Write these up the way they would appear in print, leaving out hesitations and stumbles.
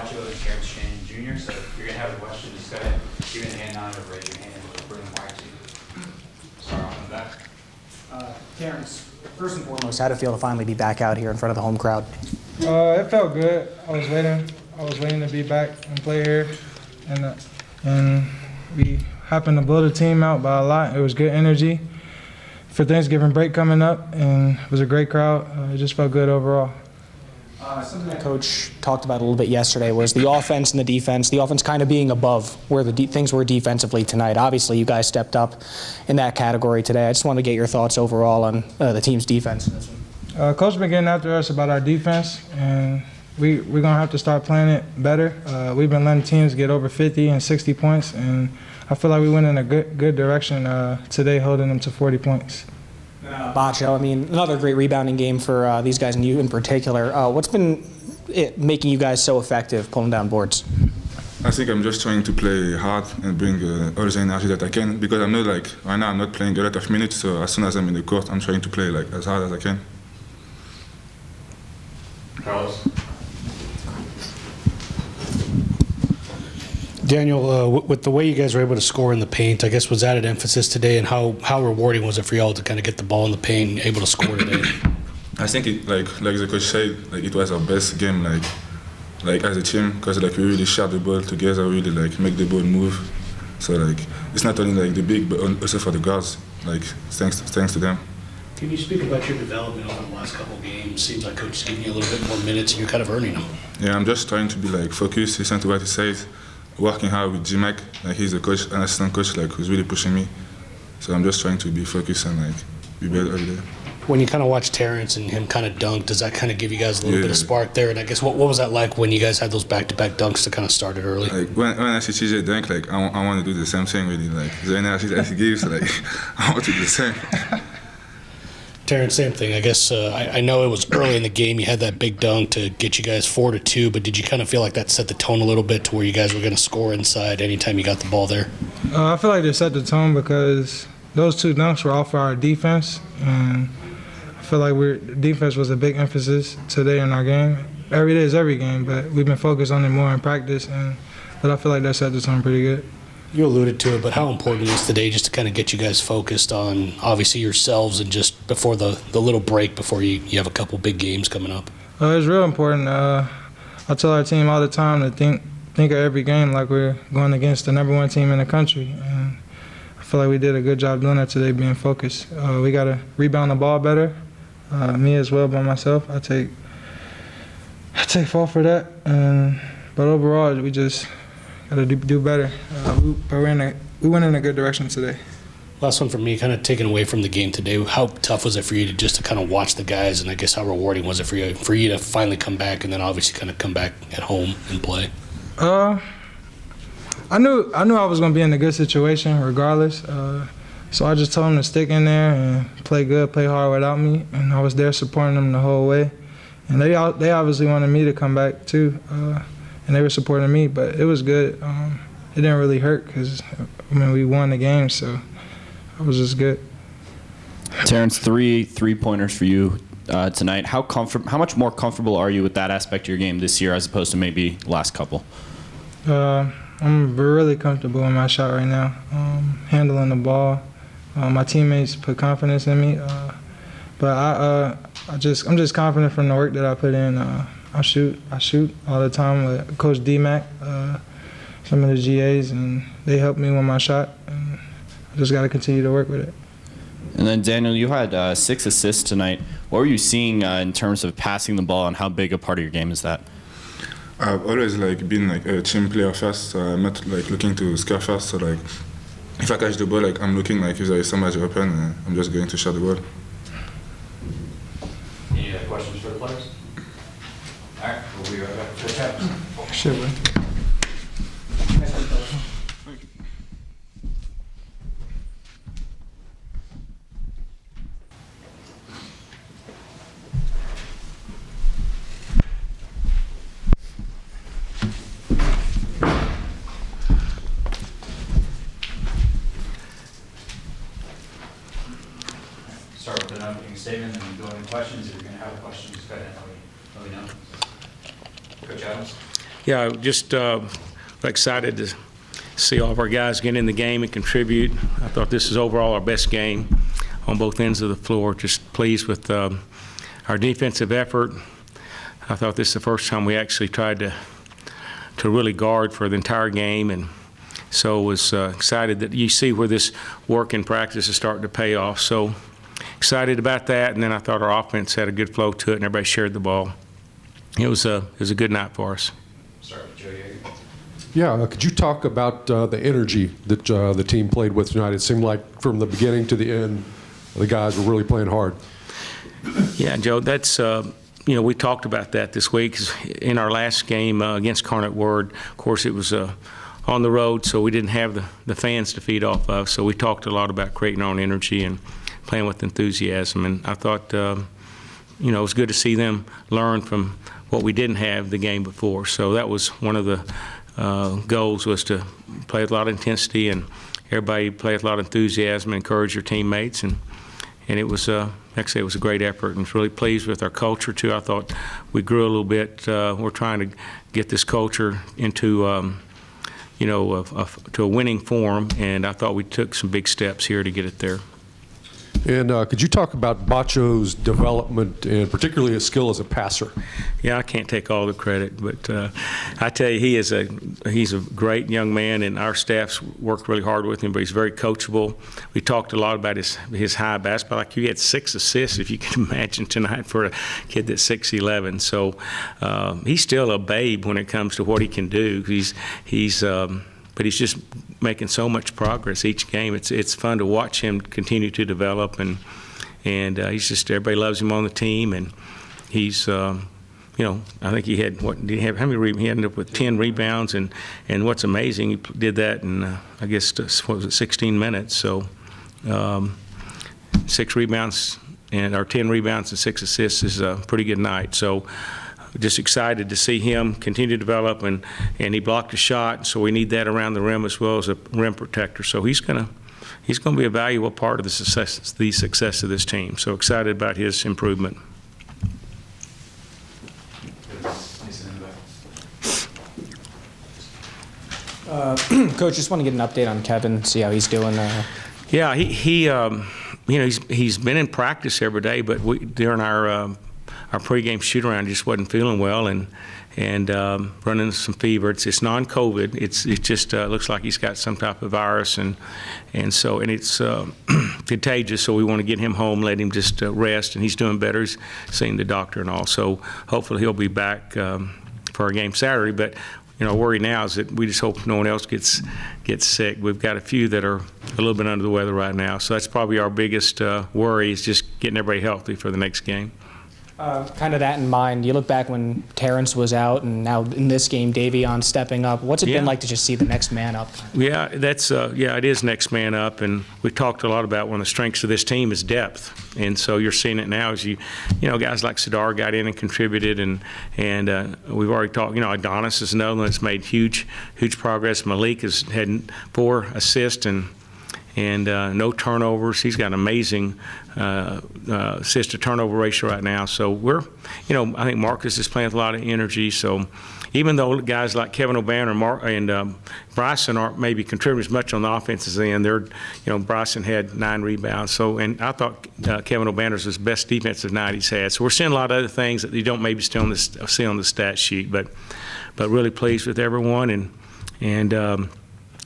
Bacho and Terrence Shane Jr. So if you're going to have a question, just go ahead, give me a hand on it, or raise your hand, and we'll bring the mic to you. Start off in the back. Terrence, first and foremost, how'd it feel to finally be back out here in front of the home crowd? It felt good. I was waiting to be back and play here, and we happened to blow the team out by a lot. It was good energy for Thanksgiving break coming up, and it was a great crowd. It just felt good overall. Something that Coach talked about a little bit yesterday was the offense and the defense. The offense kind of being above where the things were defensively tonight. Obviously, you guys stepped up in that category today. I just wanted to get your thoughts overall on the team's defense. Coach been getting after us about our defense, and we're going to have to start playing it better. We've been letting teams get over 50 and 60 points, and I feel like we went in a good direction today, holding them to 40 points. Bacho, I mean, another great rebounding game for these guys and you in particular. What's been making you guys so effective pulling down boards? I think I'm just trying to play hard and bring all the energy that I can, because I know like right now I'm not playing a lot of minutes, so as soon as I'm in the court, I'm trying to play like as hard as I can. Carlos. Daniel, with the way you guys were able to score in the paint, I guess was that an emphasis today, and how rewarding was it for y'all to kind of get the ball in the paint and able to score today? I think it, like the coach said, like it was our best game, like as a team, because like we really shot the ball together, really like make the ball move. So like it's not only like the big, but also for the guards. Like thanks to them. Can you speak about your development over the last couple of games? Seems like coach is giving you a little bit more minutes, and you're kind of earning them. Yeah, I'm just trying to be like focused, listen to what he says, working hard with G-Mac. Like he's the coach, an assistant coach, like who's really pushing me. So I'm just trying to be focused and like be better every day. When you kind of watch Terrence and him kind of dunk, does that kind of give you guys a little bit of spark there? And I guess what was that like when you guys had those back-to-back dunks to kind of start it early? Like when I see TJ dunk, like I want to do the same thing really. Like the energy that he gives, like I want to do the same. Terrence, same thing. I guess I know it was early in the game. You had that big dunk to get you guys 4-2, but did you kind of feel like that set the tone a little bit to where you guys were going to score inside anytime you got the ball there? I feel like they set the tone because those two dunks were all for our defense, and I feel like defense was a big emphasis today in our game. Every day is every game, but we've been focused on it more in practice, but I feel like that set the tone pretty good. You alluded to it, but how important is today just to kind of get you guys focused on obviously yourselves and just before the little break before you have a couple big games coming up? It's real important. I tell our team all the time to think of every game like we're going against the #1 team in the country. And I feel like we did a good job doing that today, being focused. We got to rebound the ball better. Me as well by myself. I take fault for that. But overall, we just got to do better. We went in a good direction today. Last one from me, kind of taken away from the game today. How tough was it for you to kind of watch the guys, and I guess how rewarding was it for you to finally come back and then obviously kind of come back at home and play? I knew I was going to be in a good situation regardless. So I just told them to stick in there and play good, play hard without me, and I was there supporting them the whole way. And they obviously wanted me to come back too. And they were supporting me, but it was good. It didn't really hurt because, we won the game, so it was just good. Terrence, three-pointers for you tonight. How much more comfortable are you with that aspect of your game this year as opposed to maybe last couple? I'm really comfortable in my shot right now, handling the ball. My teammates put confidence in me, but I'm just confident from the work that I put in. I shoot all the time with Coach D-Mac, some of the GAs, and they helped me with my shot, and I just got to continue to work with it. And then, Daniel, you had 6 assists tonight. What were you seeing in terms of passing the ball, and how big a part of your game is that? I've always like been like a team player first, so I'm not like looking to score first. So like if I catch the ball, like I'm looking like if there is somebody open, I'm just going to shot the ball. Any other questions for the players? All right, we'll be right back. Coach Adams. Sure, man. Start with an opening statement and then go into questions. If you're going to have a question, just go ahead and let me know. Coach Adams. Yeah, just excited to see all of our guys get in the game and contribute. I thought this is overall our best game on both ends of the floor. Just pleased with our defensive effort. I thought this is the first time we actually tried to really guard for the entire game, and so was excited that you see where this work in practice is starting to pay off. So excited about that, and then I thought our offense had a good flow to it, and everybody shared the ball. It was a good night for us. Start with Joe Yeager. Yeah, could you talk about the energy that the team played with tonight? It seemed like from the beginning to the end, the guys were really playing hard. Yeah, Joe, that's we talked about that this week. In our last game against Garnet Word, of course, it was on the road, so we didn't have the fans to feed off of. So we talked a lot about creating our own energy and playing with enthusiasm. And I thought, it was good to see them learn from what we didn't have the game before. So that was one of the goals, was to play with a lot of intensity and everybody play with a lot of enthusiasm and encourage your teammates. And it was, like I say, it was a great effort, and was really pleased with our culture too. I thought we grew a little bit. We're trying to get this culture into, to a winning form, and I thought we took some big steps here to get it there. And could you talk about Bacho's development and particularly his skill as a passer? Yeah, I can't take all the credit, but I tell you, he's a great young man, and our staff's worked really hard with him, but he's very coachable. We talked a lot about his high basketball IQ. He had 6 assists, if you can imagine, tonight for a kid that's 6'11". So he's still a babe when it comes to what he can do. But he's just making so much progress each game. It's fun to watch him continue to develop, and he's just, everybody loves him on the team, and he's I think he had, what did he have, how many, he ended up with 10 rebounds, and what's amazing, he did that in I guess, what was it, 16 minutes. So 6 rebounds or 10 rebounds and 6 assists is a pretty good night. So just excited to see him continue to develop, and he blocked a shot, so we need that around the rim as well as a rim protector. So he's gonna be a valuable part of the success of this team. So excited about his improvement. Coach, just want to get an update on Kevin, see how he's doing. Yeah, he's been in practice every day, but during our pregame shoot-around, just wasn't feeling well, and running some fever. It's non-COVID. It just looks like he's got some type of virus, and it's contagious. So we want to get him home, let him just rest, and he's doing better. He's seeing the doctor and all. So hopefully he'll be back for our game Saturday. But our worry now is that we just hope no one else gets sick. We've got a few that are a little bit under the weather right now. So that's probably our biggest worry, is just getting everybody healthy for the next game. Kind of that in mind, you look back when Terrence was out, and now in this game, Davion stepping up. What's it been like to just see the next man up? Yeah, it is next man up, and we talked a lot about one of the strengths of this team is depth, and so you're seeing it now as guys like Sadar got in and contributed, and we've already talked. Adonis is another one that's made huge progress. Malik has had 4 assists and no turnovers. He's got an amazing assist to turnover ratio right now. So I think Marcus is playing with a lot of energy. So even though guys like Kevin O'Banner and Bryson aren't maybe contributing as much on the offensive end, Bryson had 9 rebounds. So, and I thought Kevin O'Banner's his best defensive night he's had. So we're seeing a lot of other things that you don't maybe see on the stat sheet, but really pleased with everyone, and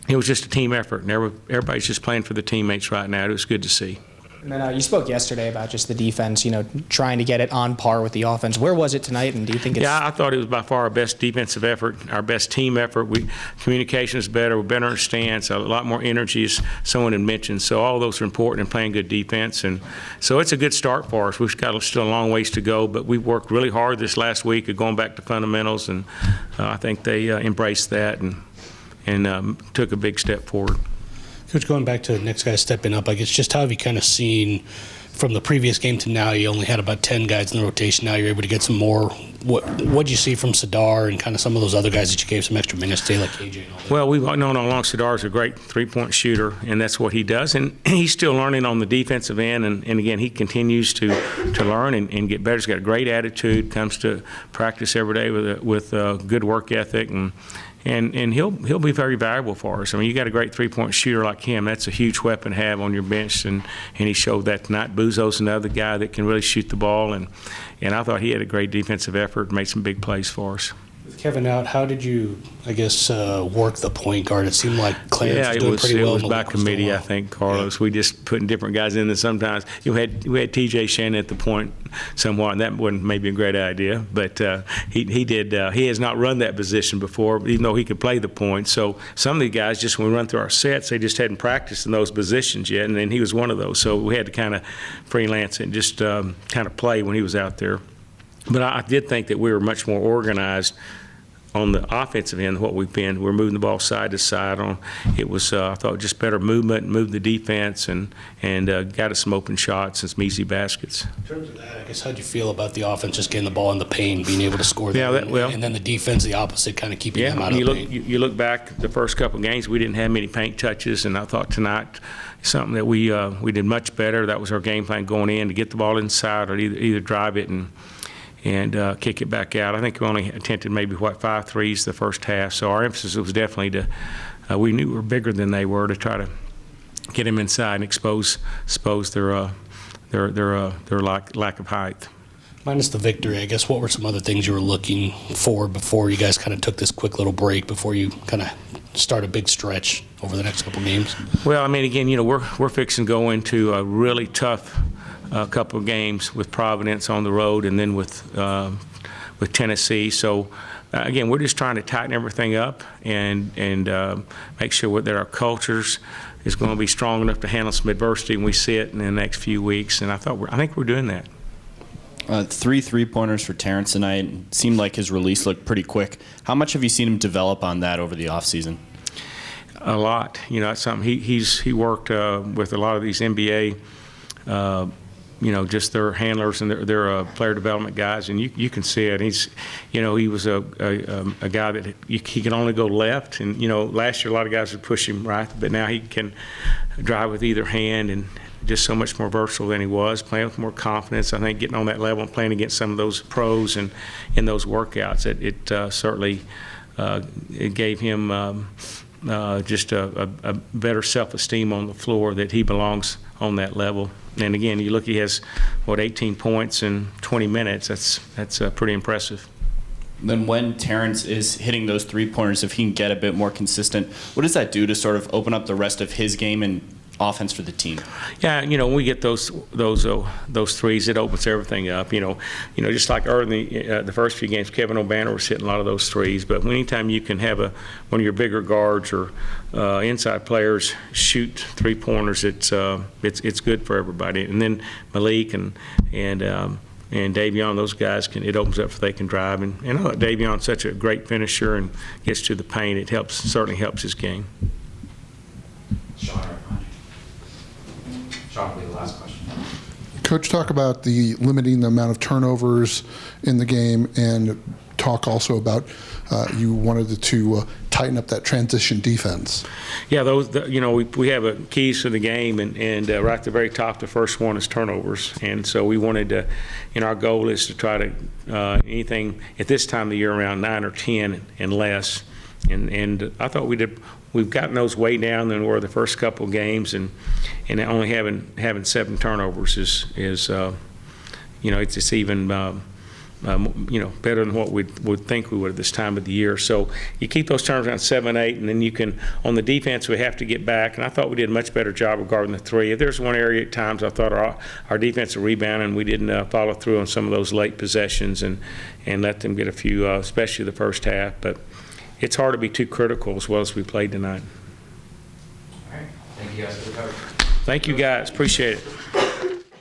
it was just a team effort, and everybody's just playing for the teammates right now. It was good to see. And then you spoke yesterday about just the defense, trying to get it on par with the offense. Where was it tonight, and do you think it's... Yeah, I thought it was by far our best defensive effort, our best team effort. Communication is better, we better understand, so a lot more energy, as someone had mentioned. So all those are important in playing good defense, and so it's a good start for us. We've got still a long ways to go, but we worked really hard this last week of going back to fundamentals, and I think they embraced that and took a big step forward. Coach, going back to the next guy stepping up, I guess just how have you kind of seen from the previous game to now, you only had about 10 guys in the rotation. Now you're able to get some more. What'd you see from Sadar and kind of some of those other guys that you gave some extra minutes to, like KJ and all that? Well, we've known all along Sadar's a great three-point shooter, and that's what he does. And he's still learning on the defensive end. And again, he continues to learn and get better. He's got a great attitude, comes to practice every day with a good work ethic, and he'll be very valuable for us. I mean, you got a great three-point shooter like him. That's a huge weapon to have on your bench, and he showed that tonight. Buzo's another guy that can really shoot the ball, and I thought he had a great defensive effort, made some big plays for us. With Kevin out, how did you, I guess, work the point guard? It seemed like Clarence was doing pretty well. It was by committee, I think, Carlos. We just putting different guys in there sometimes. We had T.J. Shannon at the point somewhat, and that wasn't maybe a great idea. But he did. He has not run that position before, even though he could play the point. So some of the guys, just when we run through our sets, they just hadn't practiced in those positions yet, and then he was one of those. So we had to kind of freelance and just kind of play when he was out there. But I did think that we were much more organized on the offensive end than what we've been. We're moving the ball side to side. It was, I thought, just better movement, moved the defense, and got us some open shots and some easy baskets. In terms of that, I guess, how'd you feel about the offense just getting the ball in the paint, being able to score Yeah, that, well, and then the defense, the opposite, kind of keeping them out of the paint? You look back the first couple of games, we didn't have many paint touches, and I thought tonight something that we did much better. That was our game plan going in, to get the ball inside or either drive it and kick it back out. I think we only attempted maybe 5 threes the first half. So our emphasis was definitely we knew we were bigger than they were, to try to get them inside and expose their lack of height. Minus the victory, I guess, what were some other things you were looking for before you guys kind of took this quick little break before you kind of start a big stretch over the next couple games? Well, I mean, again, we're fixing to go into a really tough couple of games with Providence on the road, and then with Tennessee. So again, we're just trying to tighten everything up and make sure that our cultures is going to be strong enough to handle some adversity when we see it in the next few weeks. And I think we're doing that. 3 3-pointers for Terrence tonight. It seemed like his release looked pretty quick. How much have you seen him develop on that over the offseason? A lot. It's something he worked with a lot of these NBA. Just their handlers and their player development guys, and you can see it. He was a guy that he could only go left, and last year a lot of guys would push him right, but now he can drive with either hand, and just so much more versatile than he was, playing with more confidence. I think getting on that level and playing against some of those pros and in those workouts, it certainly it gave him just a better self-esteem on the floor, that he belongs on that level. And again, you look, he has 18 points in 20 minutes. That's pretty impressive. Then when Terrence is hitting those 3-pointers, if he can get a bit more consistent, what does that do to sort of open up the rest of his game and offense for the team? Yeah, when we get those threes, it opens everything up. Just like early in the first few games, Kevin O'Banner was hitting a lot of those threes. But anytime you can have one of your bigger guards or inside players shoot 3-pointers, it's good for everybody. And then Malik and Davion, those guys it opens up so they can drive. And I know Davion's such a great finisher and gets to the paint. It certainly helps his game. Sean, the last question. Coach, talk about limiting the amount of turnovers in the game, and talk also about you wanted to tighten up that transition defense. Yeah, we have keys to the game, and right at the very top, the first one is turnovers. And so we wanted to, our goal is to try to anything at this time of the year around 9 or 10 and less. And I thought we've gotten those way down than were the first couple of games, and only having 7 turnovers is it's even better than what we would think we would at this time of the year. So you keep those turnovers around 7, 8, and then you can, on the defense, we have to get back. And I thought we did a much better job regarding the 3. If there's one area at times I thought our defensive rebound, and we didn't follow through on some of those late possessions and let them get a few, especially the first half. But it's hard to be too critical as well as we played tonight. All right. Thank you guys for the coverage. Thank you guys. Appreciate it.